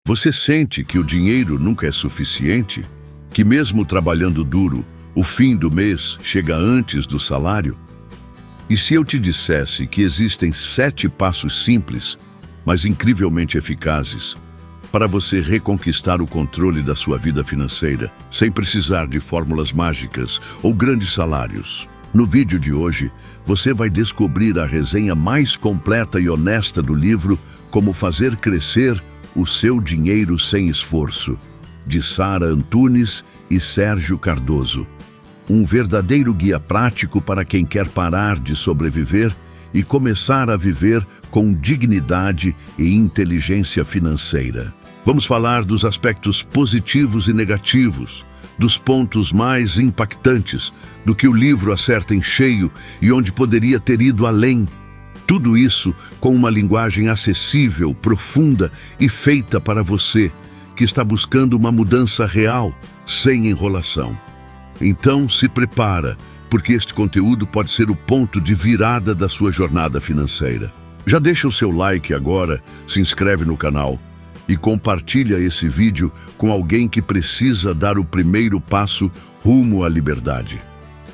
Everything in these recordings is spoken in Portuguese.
Você sente que o dinheiro nunca é suficiente? Que mesmo trabalhando duro, o fim do mês chega antes do salário? E se eu te dissesse que existem 7 passos simples, mas incrivelmente eficazes, para você reconquistar o controle da sua vida financeira, sem precisar de fórmulas mágicas ou grandes salários? No vídeo de hoje, você vai descobrir a resenha mais completa e honesta do livro Como Fazer Crescer o Seu Dinheiro Sem Esforço, de Sara Antunes e Sérgio Cardoso. Um verdadeiro guia prático para quem quer parar de sobreviver e começar a viver com dignidade e inteligência financeira. Vamos falar dos aspectos positivos e negativos, dos pontos mais impactantes, do que o livro acerta em cheio e onde poderia ter ido além. Tudo isso com uma linguagem acessível, profunda e feita para você, que está buscando uma mudança real, sem enrolação. Então se prepara, porque este conteúdo pode ser o ponto de virada da sua jornada financeira. Já deixa o seu like agora, se inscreve no canal e compartilha esse vídeo com alguém que precisa dar o primeiro passo rumo à liberdade.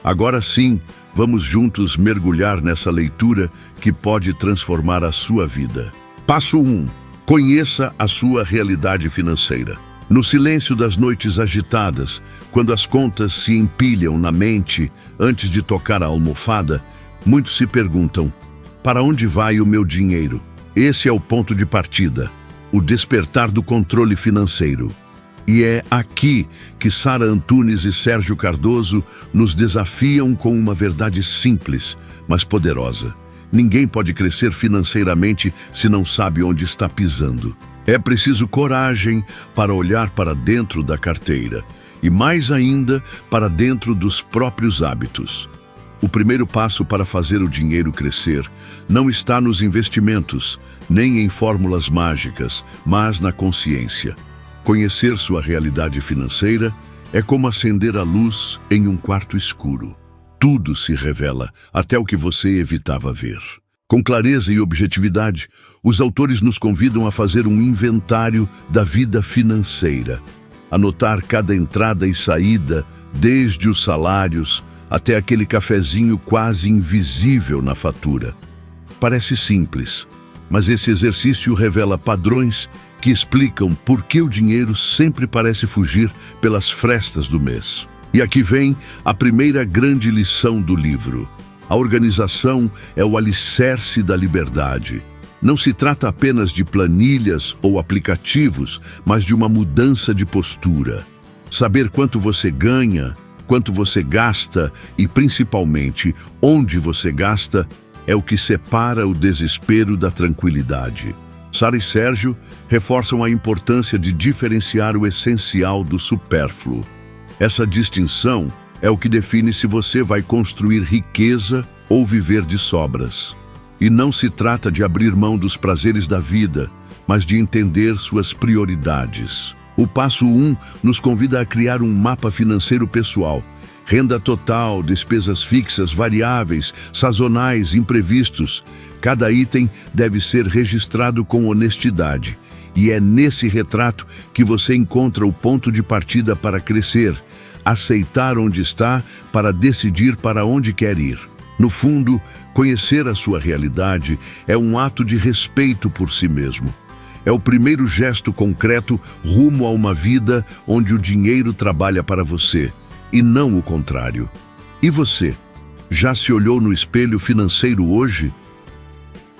Agora sim, vamos juntos mergulhar nessa leitura que pode transformar a sua vida. Passo 1. Conheça a sua realidade financeira. No silêncio das noites agitadas, quando as contas se empilham na mente antes de tocar a almofada, muitos se perguntam: para onde vai o meu dinheiro? Esse é o ponto de partida, o despertar do controle financeiro. E é aqui que Sara Antunes e Sérgio Cardoso nos desafiam com uma verdade simples, mas poderosa. Ninguém pode crescer financeiramente se não sabe onde está pisando. É preciso coragem para olhar para dentro da carteira e, mais ainda, para dentro dos próprios hábitos. O primeiro passo para fazer o dinheiro crescer não está nos investimentos, nem em fórmulas mágicas, mas na consciência. Conhecer sua realidade financeira é como acender a luz em um quarto escuro. Tudo se revela, até o que você evitava ver. Com clareza e objetividade, os autores nos convidam a fazer um inventário da vida financeira. Anotar cada entrada e saída, desde os salários até aquele cafezinho quase invisível na fatura. Parece simples, mas esse exercício revela padrões que explicam por que o dinheiro sempre parece fugir pelas frestas do mês. E aqui vem a primeira grande lição do livro. A organização é o alicerce da liberdade. Não se trata apenas de planilhas ou aplicativos, mas de uma mudança de postura. Saber quanto você ganha, quanto você gasta e, principalmente, onde você gasta, é o que separa o desespero da tranquilidade. Sara e Sérgio reforçam a importância de diferenciar o essencial do supérfluo. Essa distinção é o que define se você vai construir riqueza ou viver de sobras. E não se trata de abrir mão dos prazeres da vida, mas de entender suas prioridades. O passo 1 nos convida a criar um mapa financeiro pessoal. Renda total, despesas fixas, variáveis, sazonais, imprevistos. Cada item deve ser registrado com honestidade. E é nesse retrato que você encontra o ponto de partida para crescer, aceitar onde está para decidir para onde quer ir. No fundo, conhecer a sua realidade é um ato de respeito por si mesmo. É o primeiro gesto concreto rumo a uma vida onde o dinheiro trabalha para você, e não o contrário. E você, já se olhou no espelho financeiro hoje?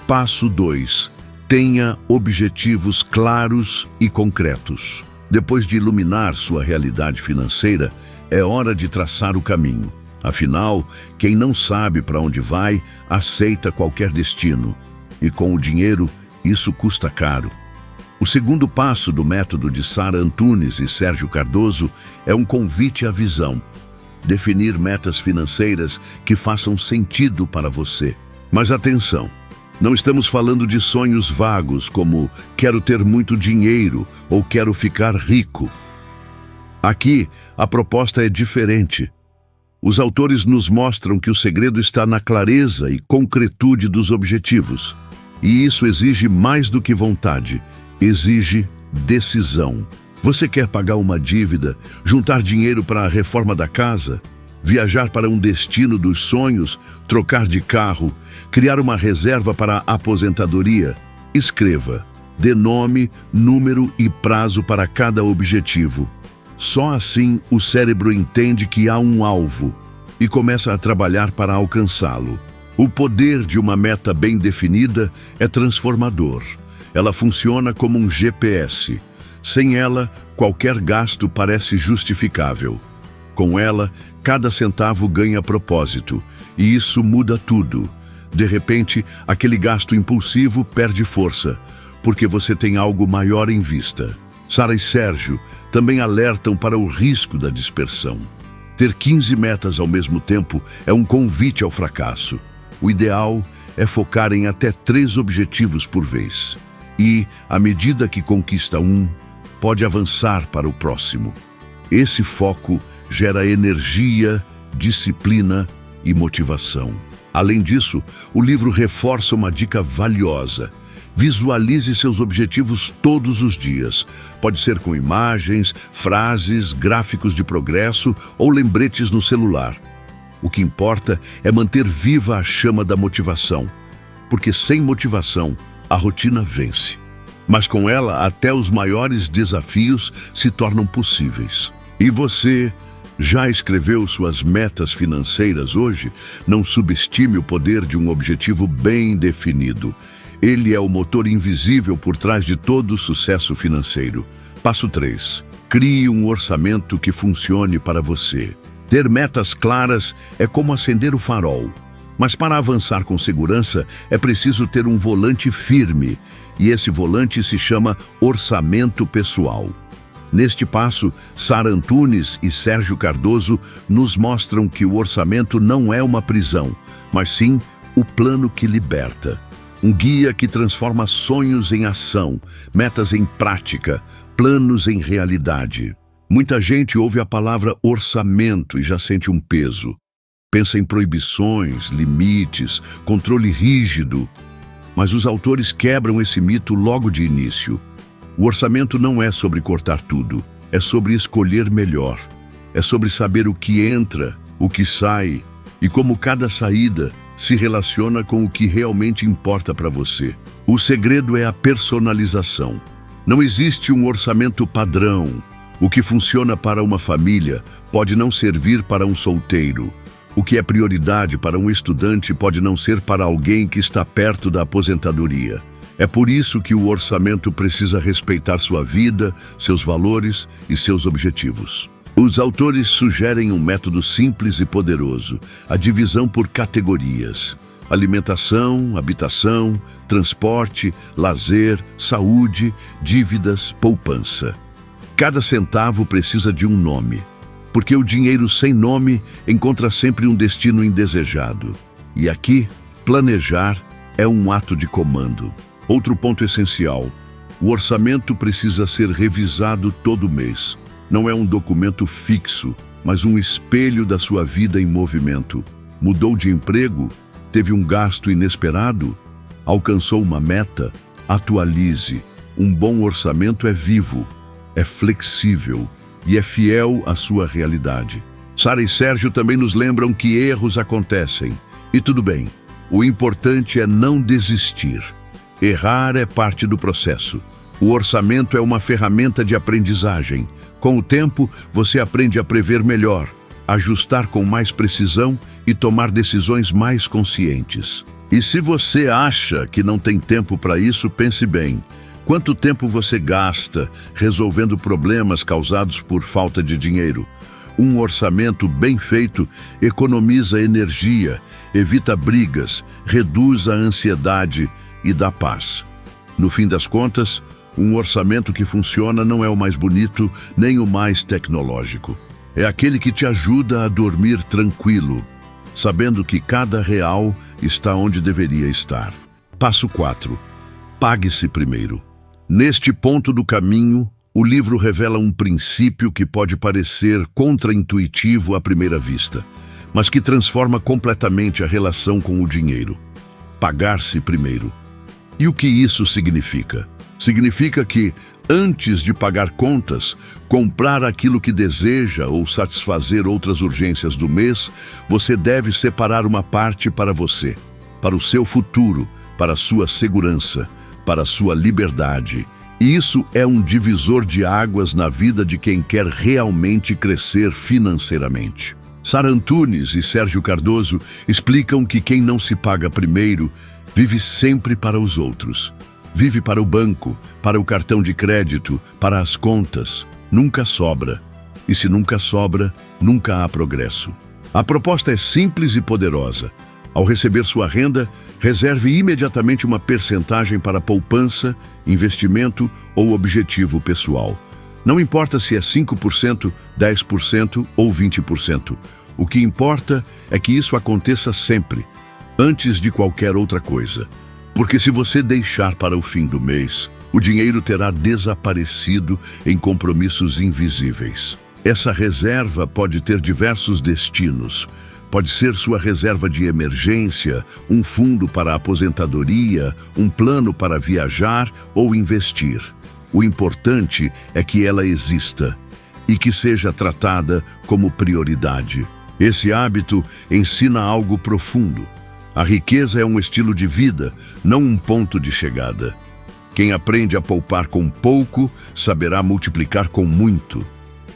Passo 2. Tenha objetivos claros e concretos. Depois de iluminar sua realidade financeira, é hora de traçar o caminho. Afinal, quem não sabe para onde vai, aceita qualquer destino. E com o dinheiro, isso custa caro. O segundo passo do método de Sara Antunes e Sérgio Cardoso é um convite à visão. Definir metas financeiras que façam sentido para você. Mas atenção! Não estamos falando de sonhos vagos como quero ter muito dinheiro ou quero ficar rico. Aqui, a proposta é diferente. Os autores nos mostram que o segredo está na clareza e concretude dos objetivos. E isso exige mais do que vontade, exige decisão. Você quer pagar uma dívida, juntar dinheiro para a reforma da casa, viajar para um destino dos sonhos, trocar de carro, criar uma reserva para a aposentadoria? Escreva. Dê nome, número e prazo para cada objetivo. Só assim o cérebro entende que há um alvo e começa a trabalhar para alcançá-lo. O poder de uma meta bem definida é transformador. Ela funciona como um GPS. Sem ela, qualquer gasto parece justificável. Com ela, cada centavo ganha propósito, e isso muda tudo. De repente, aquele gasto impulsivo perde força, porque você tem algo maior em vista. Sara e Sérgio também alertam para o risco da dispersão. Ter 15 metas ao mesmo tempo é um convite ao fracasso. O ideal é focar em até 3 objetivos por vez. E, à medida que conquista um, pode avançar para o próximo. Esse foco gera energia, disciplina e motivação. Além disso, o livro reforça uma dica valiosa. Visualize seus objetivos todos os dias. Pode ser com imagens, frases, gráficos de progresso ou lembretes no celular. O que importa é manter viva a chama da motivação, porque sem motivação, a rotina vence. Mas com ela, até os maiores desafios se tornam possíveis. E você já escreveu suas metas financeiras hoje? Não subestime o poder de um objetivo bem definido. Ele é o motor invisível por trás de todo o sucesso financeiro. Passo 3. Crie um orçamento que funcione para você. Ter metas claras é como acender o farol. Mas para avançar com segurança, é preciso ter um volante firme. E esse volante se chama orçamento pessoal. Neste passo, Sara Antunes e Sérgio Cardoso nos mostram que o orçamento não é uma prisão, mas sim o plano que liberta. Um guia que transforma sonhos em ação, metas em prática, planos em realidade. Muita gente ouve a palavra orçamento e já sente um peso. Pensa em proibições, limites, controle rígido. Mas os autores quebram esse mito logo de início. O orçamento não é sobre cortar tudo, é sobre escolher melhor. É sobre saber o que entra, o que sai e como cada saída se relaciona com o que realmente importa para você. O segredo é a personalização. Não existe um orçamento padrão. O que funciona para uma família pode não servir para um solteiro. O que é prioridade para um estudante pode não ser para alguém que está perto da aposentadoria. É por isso que o orçamento precisa respeitar sua vida, seus valores e seus objetivos. Os autores sugerem um método simples e poderoso, a divisão por categorias: alimentação, habitação, transporte, lazer, saúde, dívidas, poupança. Cada centavo precisa de um nome, porque o dinheiro sem nome encontra sempre um destino indesejado. E aqui, planejar é um ato de comando. Outro ponto essencial: o orçamento precisa ser revisado todo mês. Não é um documento fixo, mas um espelho da sua vida em movimento. Mudou de emprego? Teve um gasto inesperado? Alcançou uma meta? Atualize. Um bom orçamento é vivo, é flexível e é fiel à sua realidade. Sara e Sérgio também nos lembram que erros acontecem. E tudo bem, o importante é não desistir. Errar é parte do processo. O orçamento é uma ferramenta de aprendizagem. Com o tempo, você aprende a prever melhor, ajustar com mais precisão e tomar decisões mais conscientes. E se você acha que não tem tempo para isso, pense bem. Quanto tempo você gasta resolvendo problemas causados por falta de dinheiro? Um orçamento bem feito economiza energia, evita brigas, reduz a ansiedade e dá paz. No fim das contas, um orçamento que funciona não é o mais bonito nem o mais tecnológico. É aquele que te ajuda a dormir tranquilo, sabendo que cada real está onde deveria estar. Passo 4. Pague-se primeiro. Neste ponto do caminho, o livro revela um princípio que pode parecer contraintuitivo à primeira vista, mas que transforma completamente a relação com o dinheiro. Pagar-se primeiro. E o que isso significa? Significa que, Antes de pagar contas, comprar aquilo que deseja ou satisfazer outras urgências do mês, você deve separar uma parte para você, para o seu futuro, para a sua segurança, para a sua liberdade. E isso é um divisor de águas na vida de quem quer realmente crescer financeiramente. Sara Antunes e Sérgio Cardoso explicam que quem não se paga primeiro vive sempre para os outros. Vive para o banco, para o cartão de crédito, para as contas. Nunca sobra. E se nunca sobra, nunca há progresso. A proposta é simples e poderosa. Ao receber sua renda, reserve imediatamente uma percentagem para poupança, investimento ou objetivo pessoal. Não importa se é 5%, 10% ou 20%. O que importa é que isso aconteça sempre, antes de qualquer outra coisa. Porque se você deixar para o fim do mês, o dinheiro terá desaparecido em compromissos invisíveis. Essa reserva pode ter diversos destinos. Pode ser sua reserva de emergência, um fundo para a aposentadoria, um plano para viajar ou investir. O importante é que ela exista e que seja tratada como prioridade. Esse hábito ensina algo profundo. A riqueza é um estilo de vida, não um ponto de chegada. Quem aprende a poupar com pouco, saberá multiplicar com muito.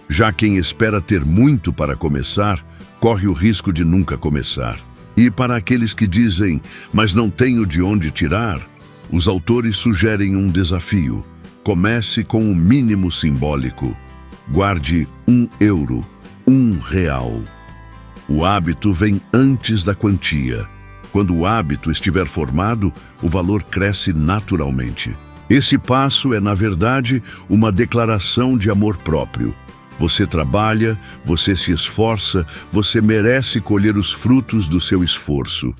Já quem espera ter muito para começar, corre o risco de nunca começar. E para aqueles que dizem, mas não tenho de onde tirar, os autores sugerem um desafio. Comece com o mínimo simbólico. Guarde €1, R$1. O hábito vem antes da quantia. Quando o hábito estiver formado, o valor cresce naturalmente. Esse passo é, na verdade, uma declaração de amor próprio. Você trabalha, você se esforça, você merece colher os frutos do seu esforço.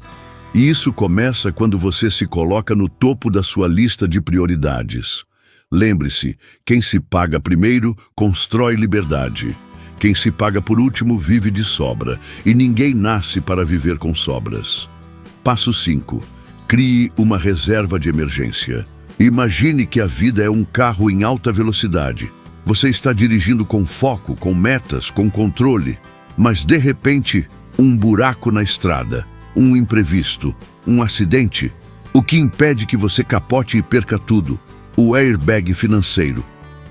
E isso começa quando você se coloca no topo da sua lista de prioridades. Lembre-se, quem se paga primeiro, constrói liberdade. Quem se paga por último, vive de sobra. E ninguém nasce para viver com sobras. Passo 5. Crie uma reserva de emergência. Imagine que a vida é um carro em alta velocidade. Você está dirigindo com foco, com metas, com controle. Mas, de repente, um buraco na estrada, um imprevisto, um acidente. O que impede que você capote e perca tudo? O airbag financeiro.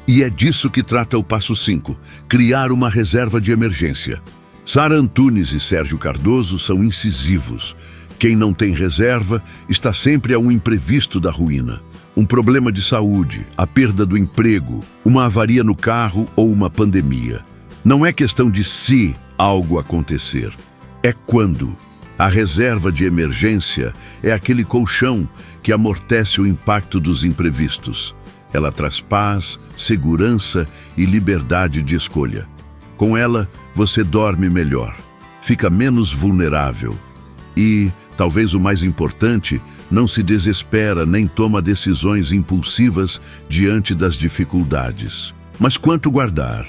E é disso que trata o passo 5. Criar uma reserva de emergência. Sara Antunes e Sérgio Cardoso são incisivos. Quem não tem reserva está sempre a um imprevisto da ruína. Um problema de saúde, a perda do emprego, uma avaria no carro ou uma pandemia. Não é questão de se algo acontecer, é quando. A reserva de emergência é aquele colchão que amortece o impacto dos imprevistos. Ela traz paz, segurança e liberdade de escolha. Com ela, você dorme melhor, fica menos vulnerável e, talvez o mais importante, não se desespera nem toma decisões impulsivas diante das dificuldades. Mas quanto guardar?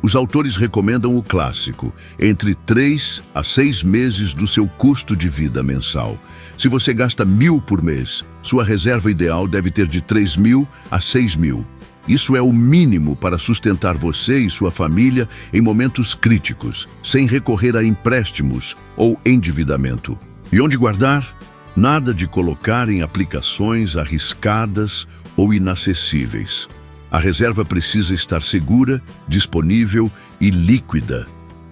Os autores recomendam o clássico, entre 3 a 6 meses do seu custo de vida mensal. Se você gasta 1.000 por mês, sua reserva ideal deve ter de 3.000 a 6.000. Isso é o mínimo para sustentar você e sua família em momentos críticos, sem recorrer a empréstimos ou endividamento. E onde guardar? Nada de colocar em aplicações arriscadas ou inacessíveis. A reserva precisa estar segura, disponível e líquida.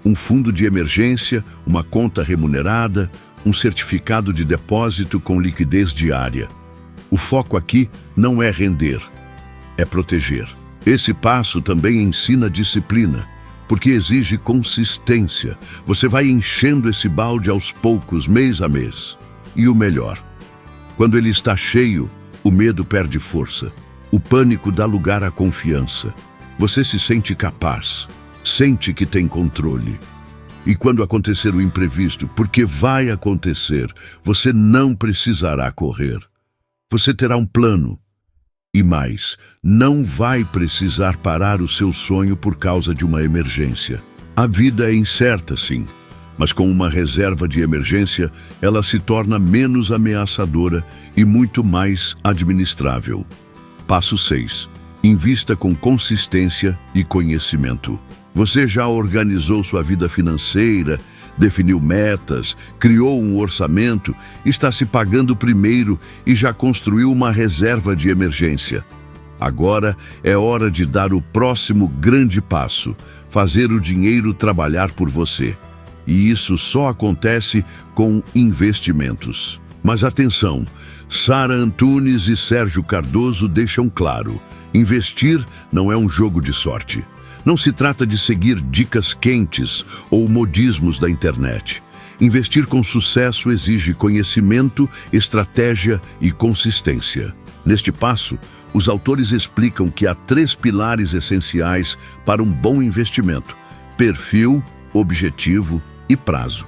Um fundo de emergência, uma conta remunerada, um certificado de depósito com liquidez diária. O foco aqui não é render, é proteger. Esse passo também ensina disciplina, porque exige consistência. Você vai enchendo esse balde aos poucos, mês a mês. E o melhor, quando ele está cheio, o medo perde força. O pânico dá lugar à confiança. Você se sente capaz, sente que tem controle. E quando acontecer o imprevisto, porque vai acontecer, você não precisará correr. Você terá um plano. E mais, não vai precisar parar o seu sonho por causa de uma emergência. A vida é incerta, sim, mas com uma reserva de emergência, ela se torna menos ameaçadora e muito mais administrável. Passo 6. Invista com consistência e conhecimento. Você já organizou sua vida financeira, definiu metas, criou um orçamento, está se pagando primeiro e já construiu uma reserva de emergência. Agora é hora de dar o próximo grande passo, fazer o dinheiro trabalhar por você. E isso só acontece com investimentos. Mas atenção, Sara Antunes e Sérgio Cardoso deixam claro: investir não é um jogo de sorte. Não se trata de seguir dicas quentes ou modismos da internet. Investir com sucesso exige conhecimento, estratégia e consistência. Neste passo, os autores explicam que há 3 pilares essenciais para um bom investimento: perfil, objetivo e prazo.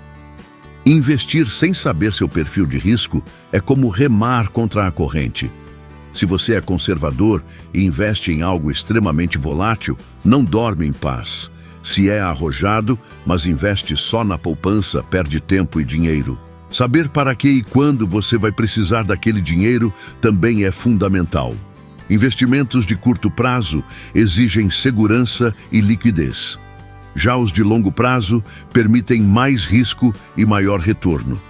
Investir sem saber seu perfil de risco é como remar contra a corrente. Se você é conservador e investe em algo extremamente volátil, não dorme em paz. Se é arrojado, mas investe só na poupança, perde tempo e dinheiro. Saber para que e quando você vai precisar daquele dinheiro também é fundamental. Investimentos de curto prazo exigem segurança e liquidez. Já os de longo prazo permitem mais risco e maior retorno.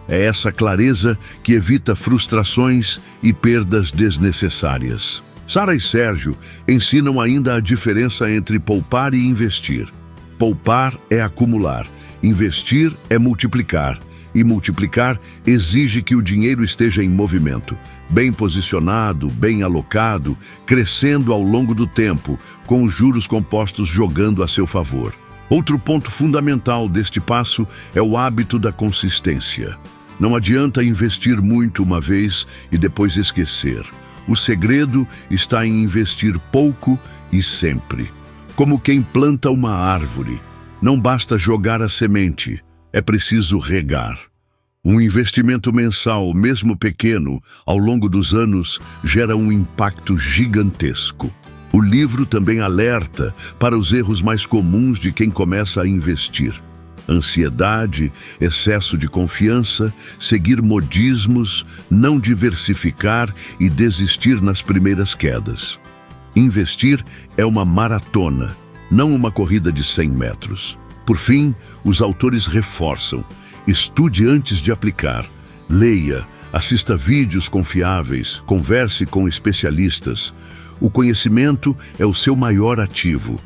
É essa clareza que evita frustrações e perdas desnecessárias. Sara e Sérgio ensinam ainda a diferença entre poupar e investir. Poupar é acumular, investir é multiplicar, e multiplicar exige que o dinheiro esteja em movimento, bem posicionado, bem alocado, crescendo ao longo do tempo, com os juros compostos jogando a seu favor. Outro ponto fundamental deste passo é o hábito da consistência. Não adianta investir muito uma vez e depois esquecer. O segredo está em investir pouco e sempre. Como quem planta uma árvore. Não basta jogar a semente, é preciso regar. Um investimento mensal, mesmo pequeno, ao longo dos anos, gera um impacto gigantesco. O livro também alerta para os erros mais comuns de quem começa a investir: ansiedade, excesso de confiança, seguir modismos, não diversificar e desistir nas primeiras quedas. Investir é uma maratona, não uma corrida de 100 metros. Por fim, os autores reforçam: estude antes de aplicar, leia, assista vídeos confiáveis, converse com especialistas. O conhecimento é o seu maior ativo.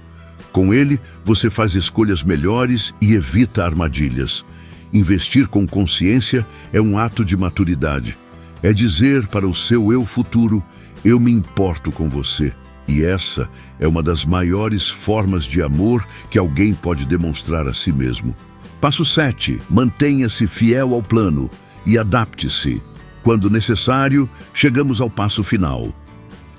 Com ele, você faz escolhas melhores e evita armadilhas. Investir com consciência é um ato de maturidade. É dizer para o seu eu futuro: eu me importo com você. E essa é uma das maiores formas de amor que alguém pode demonstrar a si mesmo. Passo 7. Mantenha-se fiel ao plano e adapte-se. Quando necessário, chegamos ao passo final.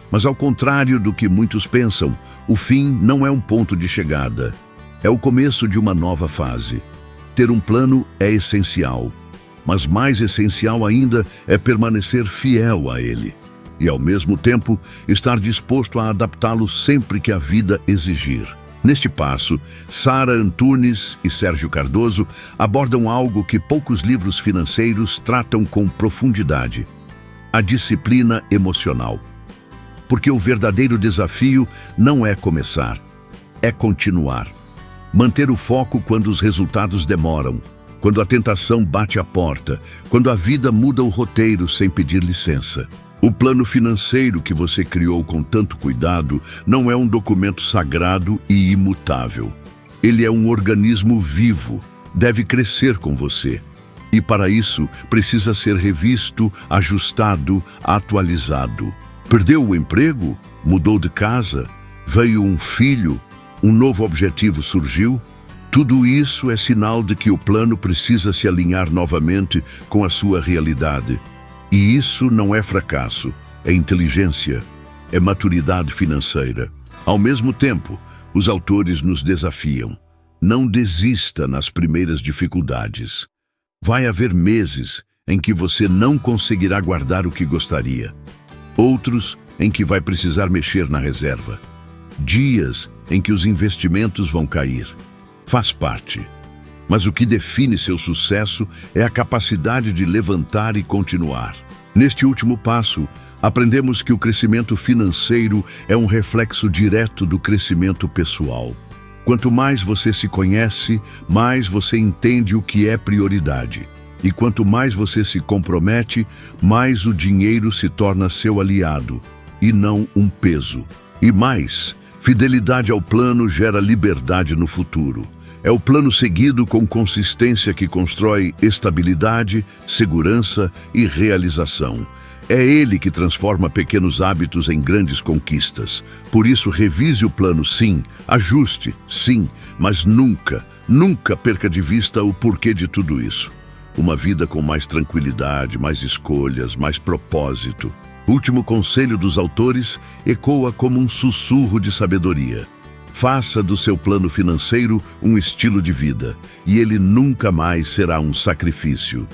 Mas ao contrário do que muitos pensam, o fim não é um ponto de chegada. É o começo de uma nova fase. Ter um plano é essencial, mas mais essencial ainda é permanecer fiel a ele. E, ao mesmo tempo, estar disposto a adaptá-lo sempre que a vida exigir. Neste passo, Sara Antunes e Sérgio Cardoso abordam algo que poucos livros financeiros tratam com profundidade: a disciplina emocional. Porque o verdadeiro desafio não é começar, é continuar. Manter o foco quando os resultados demoram, quando a tentação bate à porta, quando a vida muda o roteiro sem pedir licença. O plano financeiro que você criou com tanto cuidado não é um documento sagrado e imutável. Ele é um organismo vivo, deve crescer com você. E para isso, precisa ser revisto, ajustado, atualizado. Perdeu o emprego? Mudou de casa? Veio um filho? Um novo objetivo surgiu? Tudo isso é sinal de que o plano precisa se alinhar novamente com a sua realidade. E isso não é fracasso, é inteligência, é maturidade financeira. Ao mesmo tempo, os autores nos desafiam: não desista nas primeiras dificuldades. Vai haver meses em que você não conseguirá guardar o que gostaria. Outros em que vai precisar mexer na reserva. Dias em que os investimentos vão cair. Faz parte. Mas o que define seu sucesso é a capacidade de levantar e continuar. Neste último passo, Aprendemos que o crescimento financeiro é um reflexo direto do crescimento pessoal. Quanto mais você se conhece, mais você entende o que é prioridade. E quanto mais você se compromete, mais o dinheiro se torna seu aliado, e não um peso. E mais, fidelidade ao plano gera liberdade no futuro. É o plano seguido com consistência que constrói estabilidade, segurança e realização. É ele que transforma pequenos hábitos em grandes conquistas. Por isso, revise o plano, sim, ajuste, sim, mas nunca perca de vista o porquê de tudo isso. Uma vida com mais tranquilidade, mais escolhas, mais propósito. O último conselho dos autores ecoa como um sussurro de sabedoria. Faça do seu plano financeiro um estilo de vida, e ele nunca mais será um sacrifício.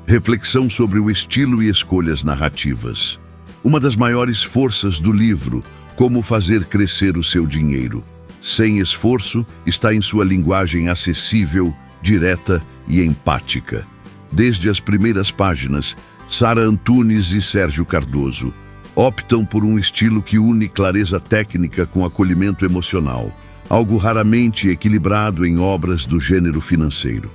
Reflexão sobre o estilo e escolhas narrativas. Uma das maiores forças do livro, Como Fazer Crescer o Seu Dinheiro. Sem esforço, está em sua linguagem acessível, direta e empática. Desde as primeiras páginas, Sara Antunes e Sérgio Cardoso optam por um estilo que une clareza técnica com acolhimento emocional, algo raramente equilibrado em obras do gênero financeiro.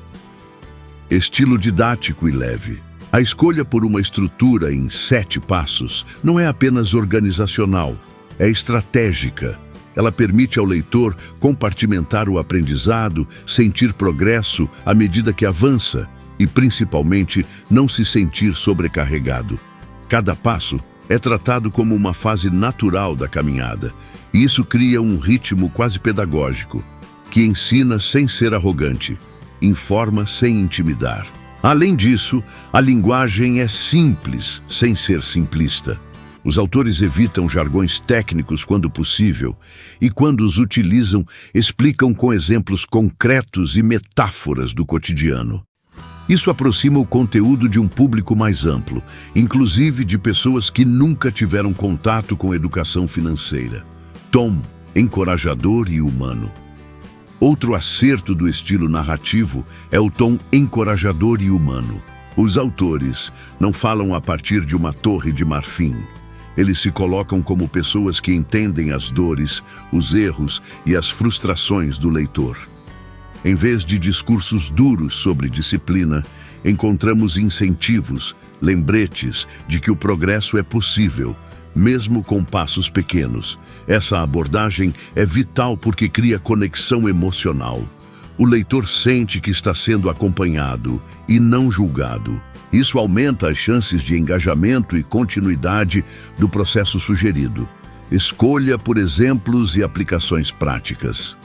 Estilo didático e leve. A escolha por uma estrutura em 7 passos não é apenas organizacional, é estratégica. Ela permite ao leitor compartimentar o aprendizado, sentir progresso à medida que avança e, principalmente, não se sentir sobrecarregado. Cada passo é tratado como uma fase natural da caminhada, e isso cria um ritmo quase pedagógico, que ensina sem ser arrogante, informa sem intimidar. Além disso, a linguagem é simples, sem ser simplista. Os autores evitam jargões técnicos quando possível e, quando os utilizam, explicam com exemplos concretos e metáforas do cotidiano. Isso aproxima o conteúdo de um público mais amplo, inclusive de pessoas que nunca tiveram contato com educação financeira. Tom, encorajador e humano. Outro acerto do estilo narrativo é o tom encorajador e humano. Os autores não falam a partir de uma torre de marfim. Eles se colocam como pessoas que entendem as dores, os erros e as frustrações do leitor. Em vez de discursos duros sobre disciplina, encontramos incentivos, lembretes de que o progresso é possível, mesmo com passos pequenos. Essa abordagem é vital porque cria conexão emocional. O leitor sente que está sendo acompanhado e não julgado. Isso aumenta as chances de engajamento e continuidade do processo sugerido. Escolha por exemplos e aplicações práticas.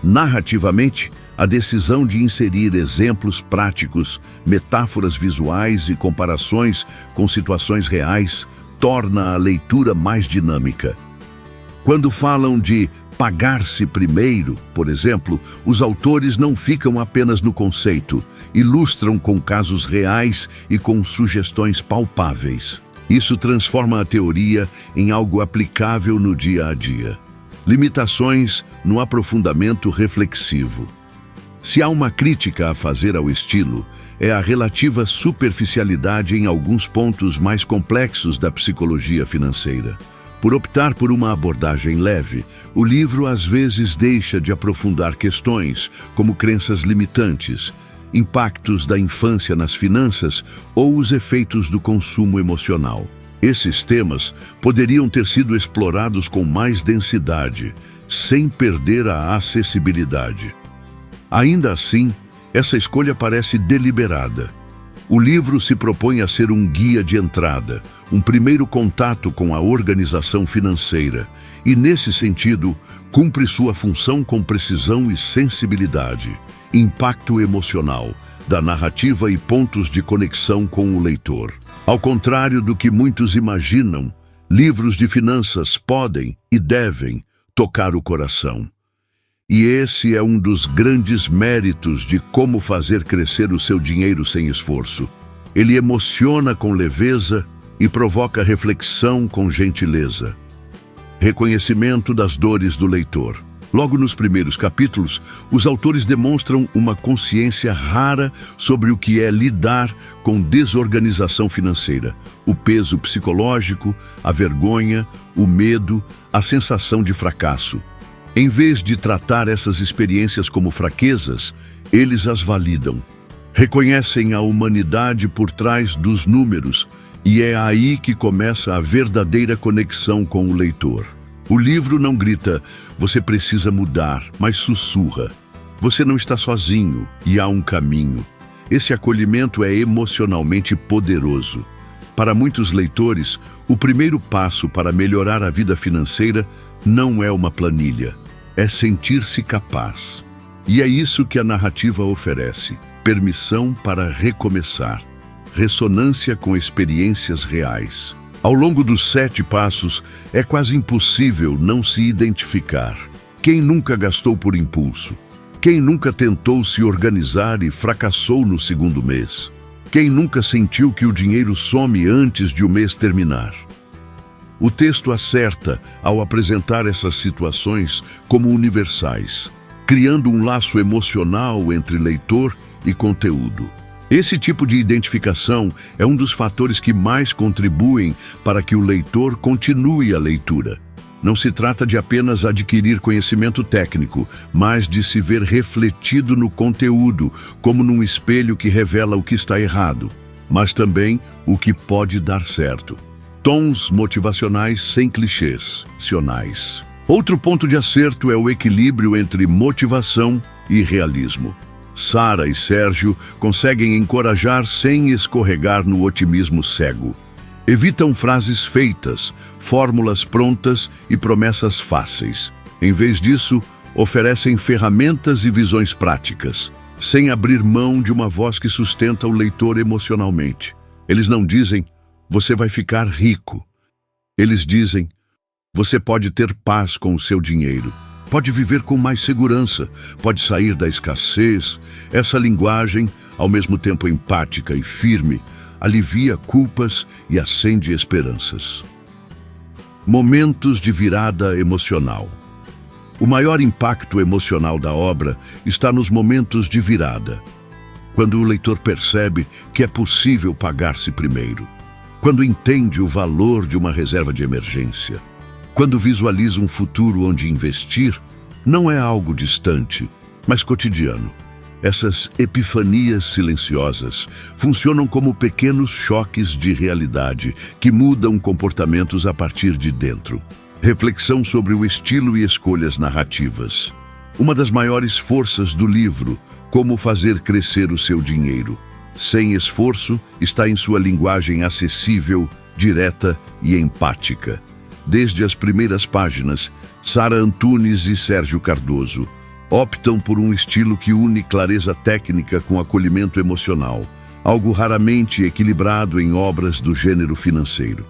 Narrativamente, a decisão de inserir exemplos práticos, metáforas visuais e comparações com situações reais torna a leitura mais dinâmica. Quando falam de pagar-se primeiro, por exemplo, os autores não ficam apenas no conceito, ilustram com casos reais e com sugestões palpáveis. Isso transforma a teoria em algo aplicável no dia a dia. Limitações no aprofundamento reflexivo. Se há uma crítica a fazer ao estilo, é a relativa superficialidade em alguns pontos mais complexos da psicologia financeira. Por optar por uma abordagem leve, o livro às vezes deixa de aprofundar questões como crenças limitantes, impactos da infância nas finanças ou os efeitos do consumo emocional. Esses temas poderiam ter sido explorados com mais densidade, sem perder a acessibilidade. Ainda assim, essa escolha parece deliberada. O livro se propõe a ser um guia de entrada, um primeiro contato com a organização financeira, e, nesse sentido, cumpre sua função com precisão e sensibilidade, impacto emocional, da narrativa e pontos de conexão com o leitor. Ao contrário do que muitos imaginam, livros de finanças podem e devem tocar o coração. E esse é um dos grandes méritos de Como Fazer Crescer o Seu Dinheiro Sem Esforço. Ele emociona com leveza e provoca reflexão com gentileza. Reconhecimento das dores do leitor. Logo nos primeiros capítulos, os autores demonstram uma consciência rara sobre o que é lidar com desorganização financeira, o peso psicológico, a vergonha, o medo, a sensação de fracasso. Em vez de tratar essas experiências como fraquezas, eles as validam. Reconhecem a humanidade por trás dos números, e é aí que começa a verdadeira conexão com o leitor. O livro não grita, você precisa mudar, mas sussurra. Você não está sozinho e há um caminho. Esse acolhimento é emocionalmente poderoso. Para muitos leitores, o primeiro passo para melhorar a vida financeira não é uma planilha, é sentir-se capaz. E é isso que a narrativa oferece: permissão para recomeçar, ressonância com experiências reais. Ao longo dos 7 passos, é quase impossível não se identificar. Quem nunca gastou por impulso? Quem nunca tentou se organizar e fracassou no segundo mês? Quem nunca sentiu que o dinheiro some antes de o mês terminar? O texto acerta ao apresentar essas situações como universais, criando um laço emocional entre leitor e conteúdo. Esse tipo de identificação é um dos fatores que mais contribuem para que o leitor continue a leitura. Não se trata de apenas adquirir conhecimento técnico, mas de se ver refletido no conteúdo, como num espelho que revela o que está errado, mas também o que pode dar certo. Tons motivacionais sem clichês. Outro ponto de acerto é o equilíbrio entre motivação e realismo. Sara e Sérgio conseguem encorajar sem escorregar no otimismo cego. Evitam frases feitas, fórmulas prontas e promessas fáceis. Em vez disso, oferecem ferramentas e visões práticas, sem abrir mão de uma voz que sustenta o leitor emocionalmente. Eles não dizem, você vai ficar rico. Eles dizem, você pode ter paz com o seu dinheiro. Pode viver com mais segurança, pode sair da escassez. Essa linguagem, ao mesmo tempo empática e firme, alivia culpas e acende esperanças. Momentos de virada emocional. O maior impacto emocional da obra está nos momentos de virada. Quando o leitor percebe que é possível pagar-se primeiro. Quando entende o valor de uma reserva de emergência. Quando visualiza um futuro onde investir, não é algo distante, mas cotidiano. Essas epifanias silenciosas funcionam como pequenos choques de realidade que mudam comportamentos a partir de dentro. Reflexão sobre o estilo e escolhas narrativas. Uma das maiores forças do livro, Como Fazer Crescer o Seu Dinheiro. Sem esforço, está em sua linguagem acessível, direta e empática. Desde as primeiras páginas, Sara Antunes e Sérgio Cardoso optam por um estilo que une clareza técnica com acolhimento emocional, algo raramente equilibrado em obras do gênero financeiro.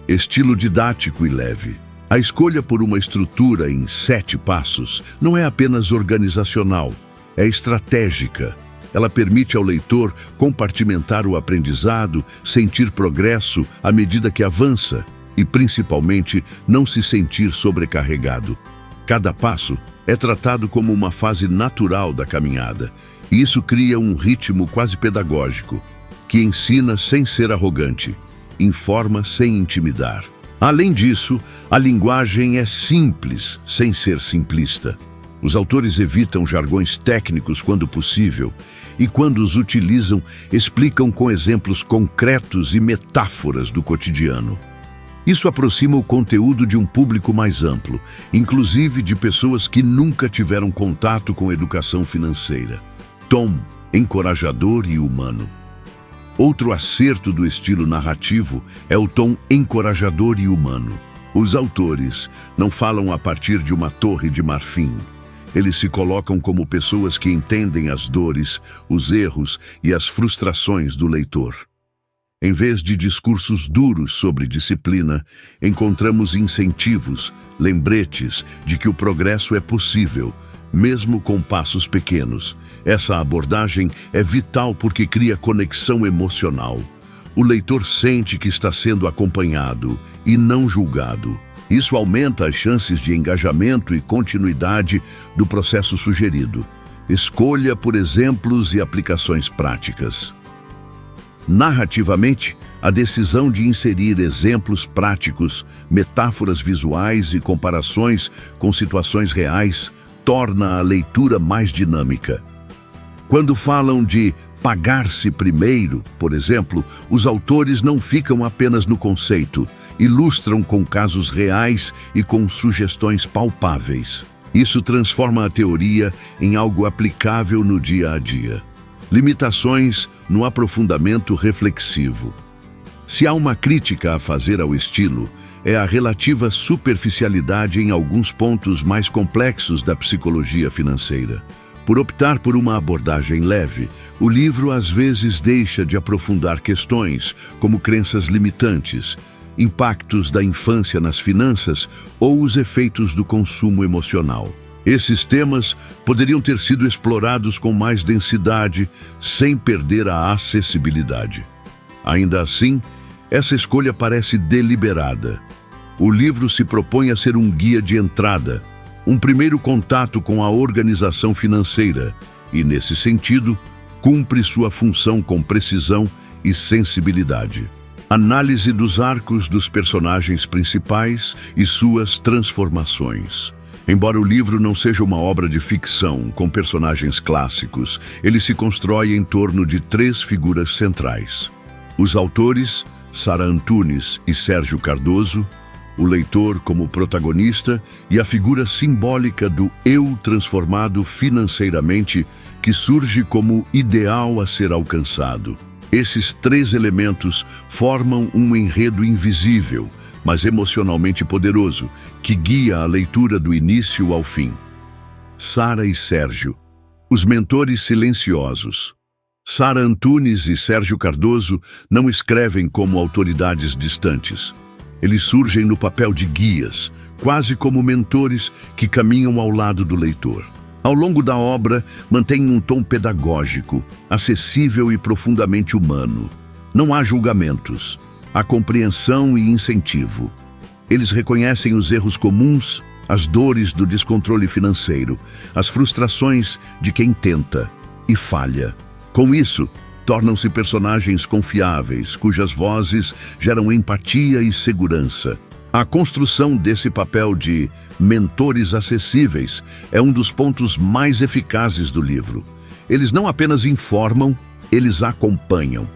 Estilo didático e leve. A escolha por uma estrutura em 7 passos não é apenas organizacional, é estratégica. Ela permite ao leitor compartimentar o aprendizado, sentir progresso à medida que avança, e, principalmente, não se sentir sobrecarregado. Cada passo é tratado como uma fase natural da caminhada, e isso cria um ritmo quase pedagógico, que ensina sem ser arrogante, informa sem intimidar. Além disso, a linguagem é simples, sem ser simplista. Os autores evitam jargões técnicos quando possível, e quando os utilizam, explicam com exemplos concretos e metáforas do cotidiano. Isso aproxima o conteúdo de um público mais amplo, inclusive de pessoas que nunca tiveram contato com educação financeira. Tom, encorajador e humano. Outro acerto do estilo narrativo é o tom encorajador e humano. Os autores não falam a partir de uma torre de marfim. Eles se colocam como pessoas que entendem as dores, os erros e as frustrações do leitor. Em vez de discursos duros sobre disciplina, encontramos incentivos, lembretes de que o progresso é possível, mesmo com passos pequenos. Essa abordagem é vital porque cria conexão emocional. O leitor sente que está sendo acompanhado e não julgado. Isso aumenta as chances de engajamento e continuidade do processo sugerido. Escolha por exemplos e aplicações práticas. Narrativamente, a decisão de inserir exemplos práticos, metáforas visuais e comparações com situações reais torna a leitura mais dinâmica. Quando falam de pagar-se primeiro, por exemplo, os autores não ficam apenas no conceito, ilustram com casos reais e com sugestões palpáveis. Isso transforma a teoria em algo aplicável no dia a dia. Limitações no aprofundamento reflexivo. Se há uma crítica a fazer ao estilo, é a relativa superficialidade em alguns pontos mais complexos da psicologia financeira. Por optar por uma abordagem leve, o livro às vezes deixa de aprofundar questões como crenças limitantes, impactos da infância nas finanças ou os efeitos do consumo emocional. Esses temas poderiam ter sido explorados com mais densidade, sem perder a acessibilidade. Ainda assim, essa escolha parece deliberada. O livro se propõe a ser um guia de entrada, um primeiro contato com a organização financeira e, nesse sentido, cumpre sua função com precisão e sensibilidade. Análise dos arcos dos personagens principais e suas transformações. Embora o livro não seja uma obra de ficção com personagens clássicos, ele se constrói em torno de 3 figuras centrais. Os autores, Sara Antunes e Sérgio Cardoso, o leitor como protagonista e a figura simbólica do eu transformado financeiramente, que surge como ideal a ser alcançado. Esses 3 elementos formam um enredo invisível, mas emocionalmente poderoso, que guia a leitura do início ao fim. Sara e Sérgio, os mentores silenciosos. Sara Antunes e Sérgio Cardoso não escrevem como autoridades distantes. Eles surgem no papel de guias, quase como mentores que caminham ao lado do leitor. Ao longo da obra, mantêm um tom pedagógico, acessível e profundamente humano. Não há julgamentos. Há compreensão e incentivo. Eles reconhecem os erros comuns, as dores do descontrole financeiro, as frustrações de quem tenta e falha. Com isso, tornam-se personagens confiáveis, cujas vozes geram empatia e segurança. A construção desse papel de mentores acessíveis é um dos pontos mais eficazes do livro. Eles não apenas informam, eles acompanham.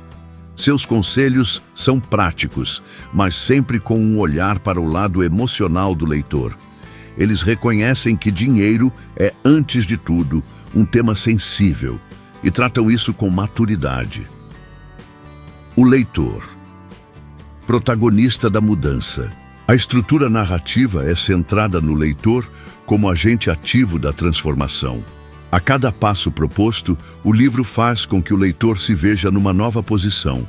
Seus conselhos são práticos, mas sempre com um olhar para o lado emocional do leitor. Eles reconhecem que dinheiro é, antes de tudo, um tema sensível e tratam isso com maturidade. O leitor, protagonista da mudança. A estrutura narrativa é centrada no leitor como agente ativo da transformação. A cada passo proposto, o livro faz com que o leitor se veja numa nova posição.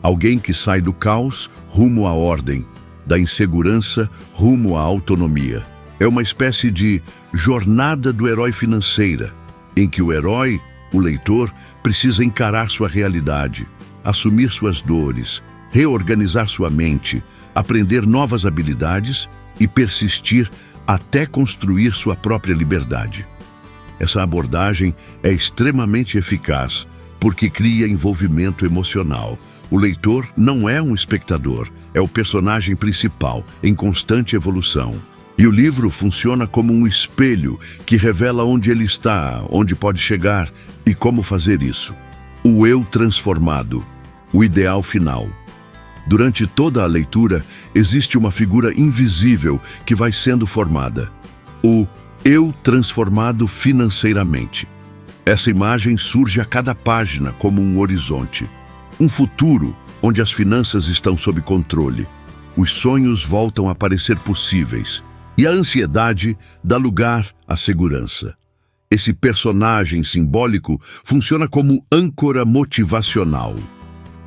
Alguém que sai do caos rumo à ordem, da insegurança rumo à autonomia. É uma espécie de jornada do herói financeira, em que o herói, o leitor, precisa encarar sua realidade, assumir suas dores, reorganizar sua mente, aprender novas habilidades e persistir até construir sua própria liberdade. Essa abordagem é extremamente eficaz porque cria envolvimento emocional. O leitor não é um espectador, é o personagem principal, em constante evolução. E o livro funciona como um espelho que revela onde ele está, onde pode chegar e como fazer isso. O eu transformado, o ideal final. Durante toda a leitura, existe uma figura invisível que vai sendo formada. O eu transformado financeiramente. Essa imagem surge a cada página como um horizonte. Um futuro onde as finanças estão sob controle. Os sonhos voltam a parecer possíveis. E a ansiedade dá lugar à segurança. Esse personagem simbólico funciona como âncora motivacional.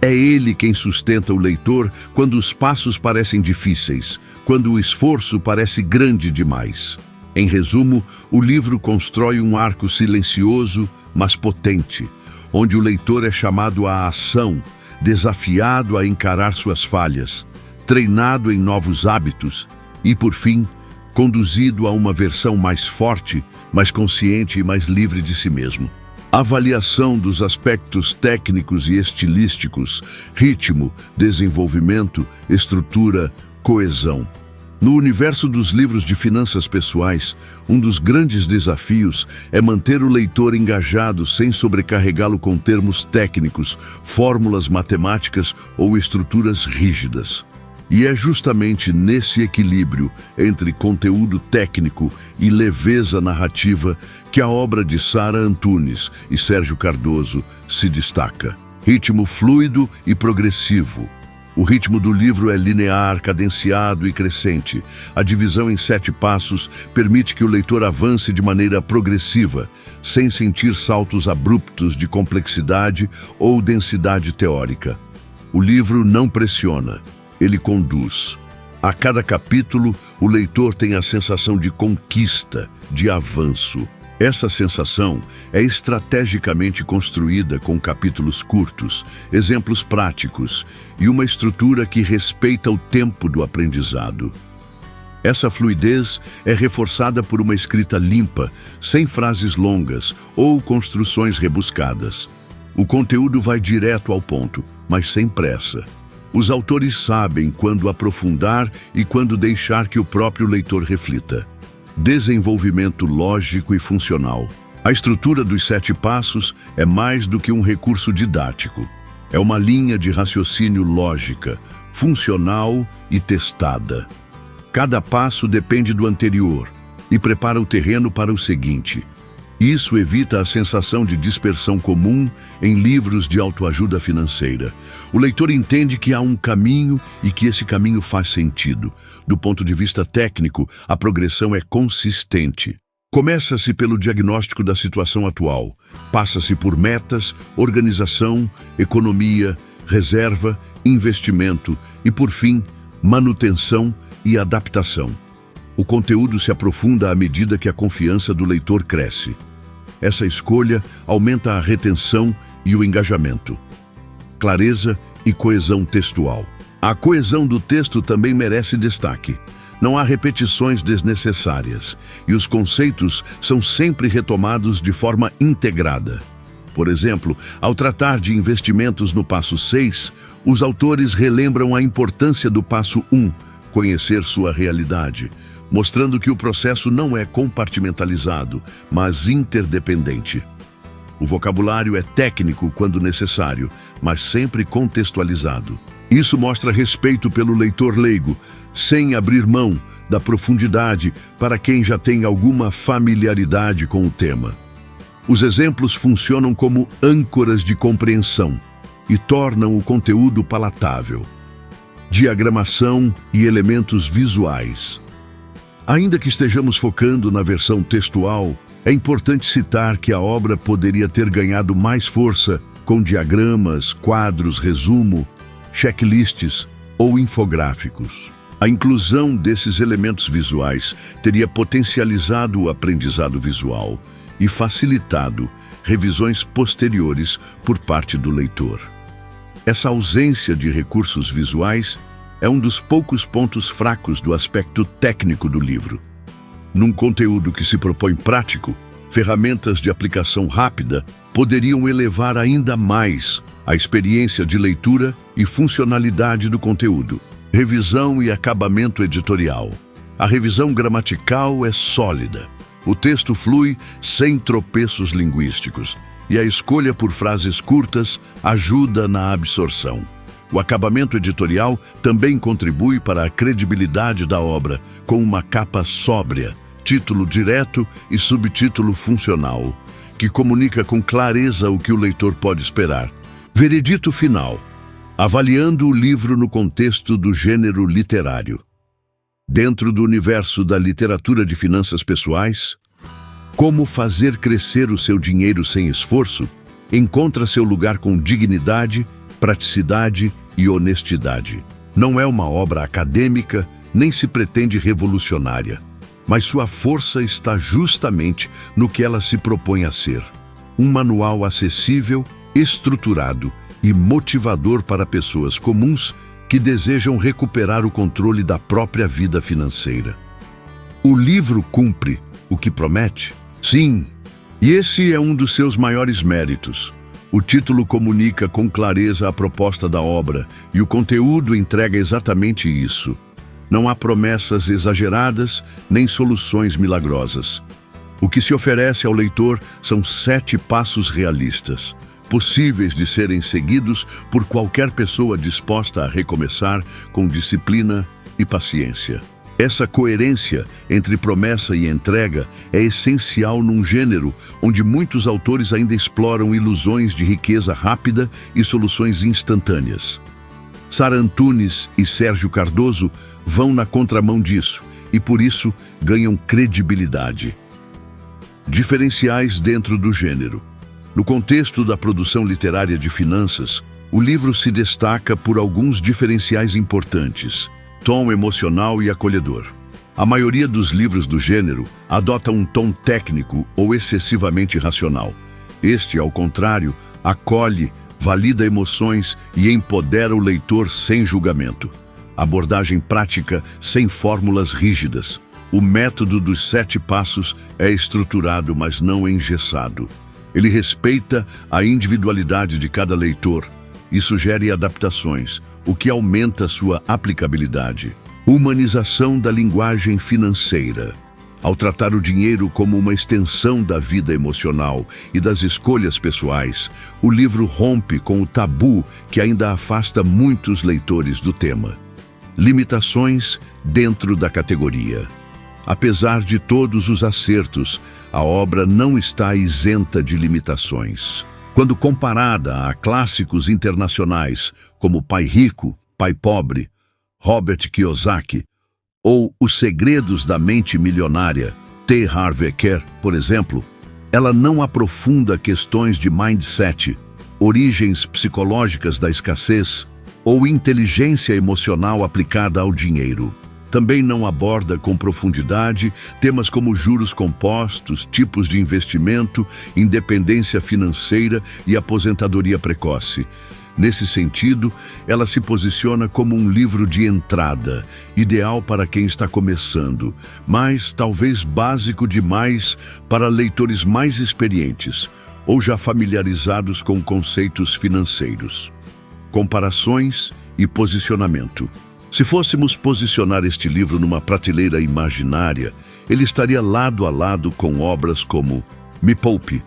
É ele quem sustenta o leitor quando os passos parecem difíceis, quando o esforço parece grande demais. Em resumo, o livro constrói um arco silencioso, mas potente, onde o leitor é chamado à ação, desafiado a encarar suas falhas, treinado em novos hábitos e, por fim, conduzido a uma versão mais forte, mais consciente e mais livre de si mesmo. Avaliação dos aspectos técnicos e estilísticos, ritmo, desenvolvimento, estrutura, coesão. No universo dos livros de finanças pessoais, um dos grandes desafios é manter o leitor engajado sem sobrecarregá-lo com termos técnicos, fórmulas matemáticas ou estruturas rígidas. E é justamente nesse equilíbrio entre conteúdo técnico e leveza narrativa que a obra de Sara Antunes e Sérgio Cardoso se destaca. Ritmo fluido e progressivo. O ritmo do livro é linear, cadenciado e crescente. A divisão em 7 passos permite que o leitor avance de maneira progressiva, sem sentir saltos abruptos de complexidade ou densidade teórica. O livro não pressiona. Ele conduz. A cada capítulo, o leitor tem a sensação de conquista, de avanço. Essa sensação é estrategicamente construída com capítulos curtos, exemplos práticos e uma estrutura que respeita o tempo do aprendizado. Essa fluidez é reforçada por uma escrita limpa, sem frases longas ou construções rebuscadas. O conteúdo vai direto ao ponto, mas sem pressa. Os autores sabem quando aprofundar e quando deixar que o próprio leitor reflita. Desenvolvimento lógico e funcional. A estrutura dos 7 passos é mais do que um recurso didático. É uma linha de raciocínio lógica, funcional e testada. Cada passo depende do anterior e prepara o terreno para o seguinte. Isso evita a sensação de dispersão comum em livros de autoajuda financeira. O leitor entende que há um caminho e que esse caminho faz sentido. Do ponto de vista técnico, a progressão é consistente. Começa-se pelo diagnóstico da situação atual. Passa-se por metas, organização, economia, reserva, investimento e, por fim, manutenção e adaptação. O conteúdo se aprofunda à medida que a confiança do leitor cresce. Essa escolha aumenta a retenção e o engajamento. Clareza e coesão textual. A coesão do texto também merece destaque. Não há repetições desnecessárias e os conceitos são sempre retomados de forma integrada. Por exemplo, ao tratar de investimentos no passo 6, os autores relembram a importância do passo 1, conhecer sua realidade, mostrando que o processo não é compartimentalizado, mas interdependente. O vocabulário é técnico quando necessário, mas sempre contextualizado. Isso mostra respeito pelo leitor leigo, sem abrir mão da profundidade para quem já tem alguma familiaridade com o tema. Os exemplos funcionam como âncoras de compreensão e tornam o conteúdo palatável. Diagramação e elementos visuais. Ainda que estejamos focando na versão textual, é importante citar que a obra poderia ter ganhado mais força com diagramas, quadros, resumo, checklists ou infográficos. A inclusão desses elementos visuais teria potencializado o aprendizado visual e facilitado revisões posteriores por parte do leitor. Essa ausência de recursos visuais é um dos poucos pontos fracos do aspecto técnico do livro. Num conteúdo que se propõe prático, ferramentas de aplicação rápida poderiam elevar ainda mais a experiência de leitura e funcionalidade do conteúdo. Revisão e acabamento editorial. A revisão gramatical é sólida. O texto flui sem tropeços linguísticos e a escolha por frases curtas ajuda na absorção. O acabamento editorial também contribui para a credibilidade da obra, com uma capa sóbria, título direto e subtítulo funcional, que comunica com clareza o que o leitor pode esperar. Veredito final. Avaliando o livro no contexto do gênero literário. Dentro do universo da literatura de finanças pessoais, Como Fazer Crescer o Seu Dinheiro Sem Esforço encontra seu lugar com dignidade, praticidade e honestidade. Não é uma obra acadêmica, nem se pretende revolucionária, mas sua força está justamente no que ela se propõe a ser. Um manual acessível, estruturado e motivador para pessoas comuns que desejam recuperar o controle da própria vida financeira. O livro cumpre o que promete? Sim, e esse é um dos seus maiores méritos. O título comunica com clareza a proposta da obra e o conteúdo entrega exatamente isso. Não há promessas exageradas nem soluções milagrosas. O que se oferece ao leitor são 7 passos realistas, possíveis de serem seguidos por qualquer pessoa disposta a recomeçar com disciplina e paciência. Essa coerência entre promessa e entrega é essencial num gênero onde muitos autores ainda exploram ilusões de riqueza rápida e soluções instantâneas. Sara Antunes e Sérgio Cardoso vão na contramão disso e, por isso, ganham credibilidade. Diferenciais dentro do gênero. No contexto da produção literária de finanças, o livro se destaca por alguns diferenciais importantes: tom emocional e acolhedor. A maioria dos livros do gênero adota um tom técnico ou excessivamente racional. Este, ao contrário, acolhe, valida emoções e empodera o leitor sem julgamento. Abordagem prática, sem fórmulas rígidas. O método dos 7 passos é estruturado, mas não engessado. Ele respeita a individualidade de cada leitor e sugere adaptações, o que aumenta sua aplicabilidade. Humanização da linguagem financeira. Ao tratar o dinheiro como uma extensão da vida emocional e das escolhas pessoais, o livro rompe com o tabu que ainda afasta muitos leitores do tema. Limitações dentro da categoria. Apesar de todos os acertos, a obra não está isenta de limitações. Quando comparada a clássicos internacionais como Pai Rico, Pai Pobre, Robert Kiyosaki, ou Os Segredos da Mente Milionária, T. Harv Eker, por exemplo, ela não aprofunda questões de mindset, origens psicológicas da escassez ou inteligência emocional aplicada ao dinheiro. Também não aborda com profundidade temas como juros compostos, tipos de investimento, independência financeira e aposentadoria precoce. Nesse sentido, ela se posiciona como um livro de entrada, ideal para quem está começando, mas talvez básico demais para leitores mais experientes ou já familiarizados com conceitos financeiros. Comparações e posicionamento. Se fôssemos posicionar este livro numa prateleira imaginária, ele estaria lado a lado com obras como Me Poupe,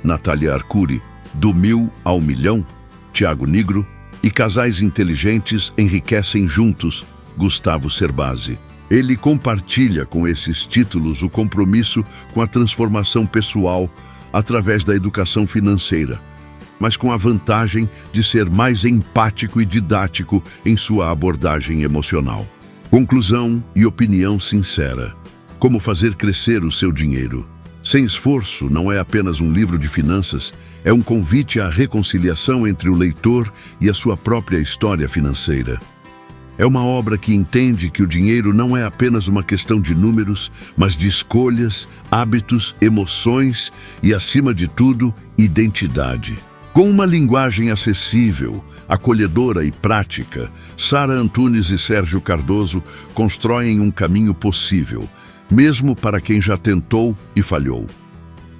Natália Arcuri, Do 1000 ao Milhão, Tiago Nigro, e Casais Inteligentes Enriquecem Juntos, Gustavo Cerbasi. Ele compartilha com esses títulos o compromisso com a transformação pessoal através da educação financeira, mas com a vantagem de ser mais empático e didático em sua abordagem emocional. Conclusão e opinião sincera. Como fazer crescer o seu dinheiro. Sem esforço não é apenas um livro de finanças, é um convite à reconciliação entre o leitor e a sua própria história financeira. É uma obra que entende que o dinheiro não é apenas uma questão de números, mas de escolhas, hábitos, emoções e, acima de tudo, identidade. Com uma linguagem acessível, acolhedora e prática, Sara Antunes e Sérgio Cardoso constroem um caminho possível, mesmo para quem já tentou e falhou.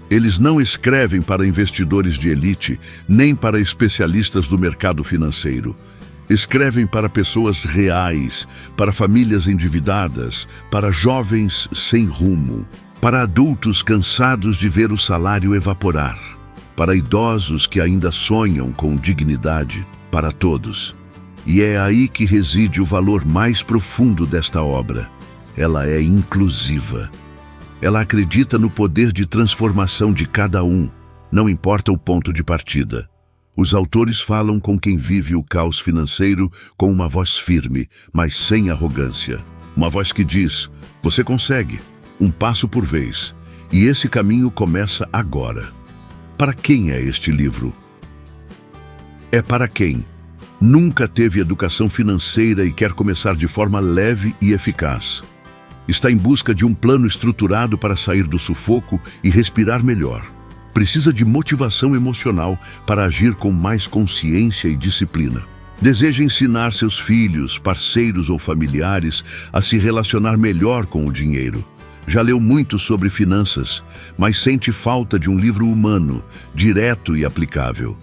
Eles não escrevem para investidores de elite, nem para especialistas do mercado financeiro. Escrevem para pessoas reais, para famílias endividadas, para jovens sem rumo, para adultos cansados de ver o salário evaporar, para idosos que ainda sonham com dignidade, para todos. E é aí que reside o valor mais profundo desta obra. Ela é inclusiva. Ela acredita no poder de transformação de cada um, não importa o ponto de partida. Os autores falam com quem vive o caos financeiro com uma voz firme, mas sem arrogância. Uma voz que diz: você consegue, um passo por vez, e esse caminho começa agora. Para quem é este livro? É para quem nunca teve educação financeira e quer começar de forma leve e eficaz. Está em busca de um plano estruturado para sair do sufoco e respirar melhor. Precisa de motivação emocional para agir com mais consciência e disciplina. Deseja ensinar seus filhos, parceiros ou familiares a se relacionar melhor com o dinheiro. Já leu muito sobre finanças, mas sente falta de um livro humano, direto e aplicável.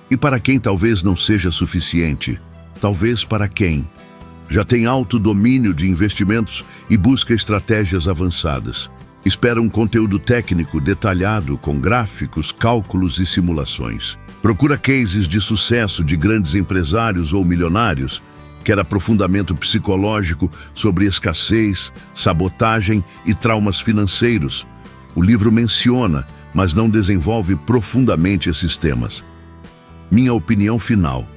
E para quem talvez não seja suficiente, talvez para quem já tem alto domínio de investimentos e busca estratégias avançadas. Espera um conteúdo técnico detalhado com gráficos, cálculos e simulações. Procura cases de sucesso de grandes empresários ou milionários. Quer aprofundamento psicológico sobre escassez, sabotagem e traumas financeiros. O livro menciona, mas não desenvolve profundamente esses temas. Minha opinião final.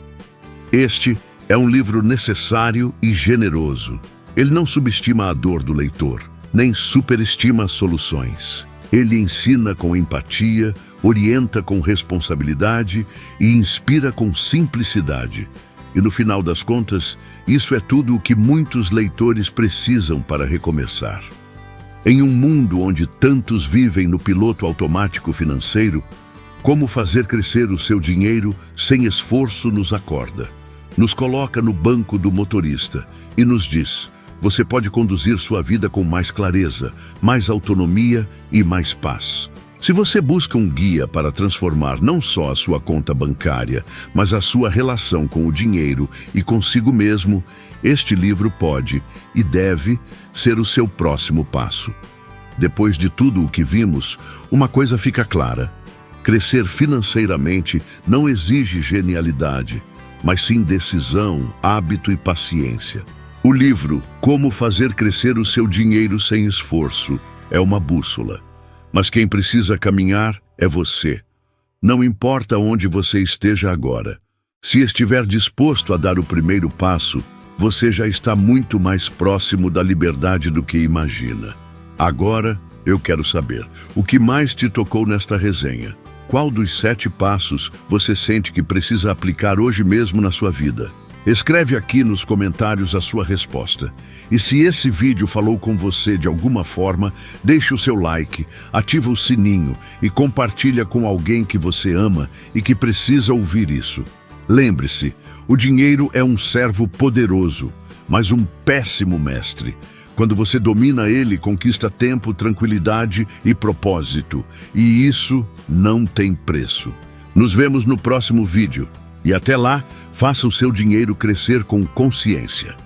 Este é um livro necessário e generoso. Ele não subestima a dor do leitor, nem superestima as soluções. Ele ensina com empatia, orienta com responsabilidade e inspira com simplicidade. E no final das contas, isso é tudo o que muitos leitores precisam para recomeçar. Em um mundo onde tantos vivem no piloto automático financeiro, Como Fazer Crescer o Seu Dinheiro Sem Esforço nos acorda. Nos coloca no banco do motorista e nos diz: você pode conduzir sua vida com mais clareza, mais autonomia e mais paz. Se você busca um guia para transformar não só a sua conta bancária, mas a sua relação com o dinheiro e consigo mesmo, este livro pode e deve ser o seu próximo passo. Depois de tudo o que vimos, uma coisa fica clara: crescer financeiramente não exige genialidade, mas sim decisão, hábito e paciência. O livro Como Fazer Crescer o Seu Dinheiro Sem Esforço é uma bússola. Mas quem precisa caminhar é você. Não importa onde você esteja agora. Se estiver disposto a dar o primeiro passo, você já está muito mais próximo da liberdade do que imagina. Agora, eu quero saber, o que mais te tocou nesta resenha? Qual dos 7 passos você sente que precisa aplicar hoje mesmo na sua vida? Escreve aqui nos comentários a sua resposta. E se esse vídeo falou com você de alguma forma, deixe o seu like, ativa o sininho e compartilha com alguém que você ama e que precisa ouvir isso. Lembre-se, o dinheiro é um servo poderoso, mas um péssimo mestre. Quando você domina ele, conquista tempo, tranquilidade e propósito. E isso não tem preço. Nos vemos no próximo vídeo. E até lá, faça o seu dinheiro crescer com consciência.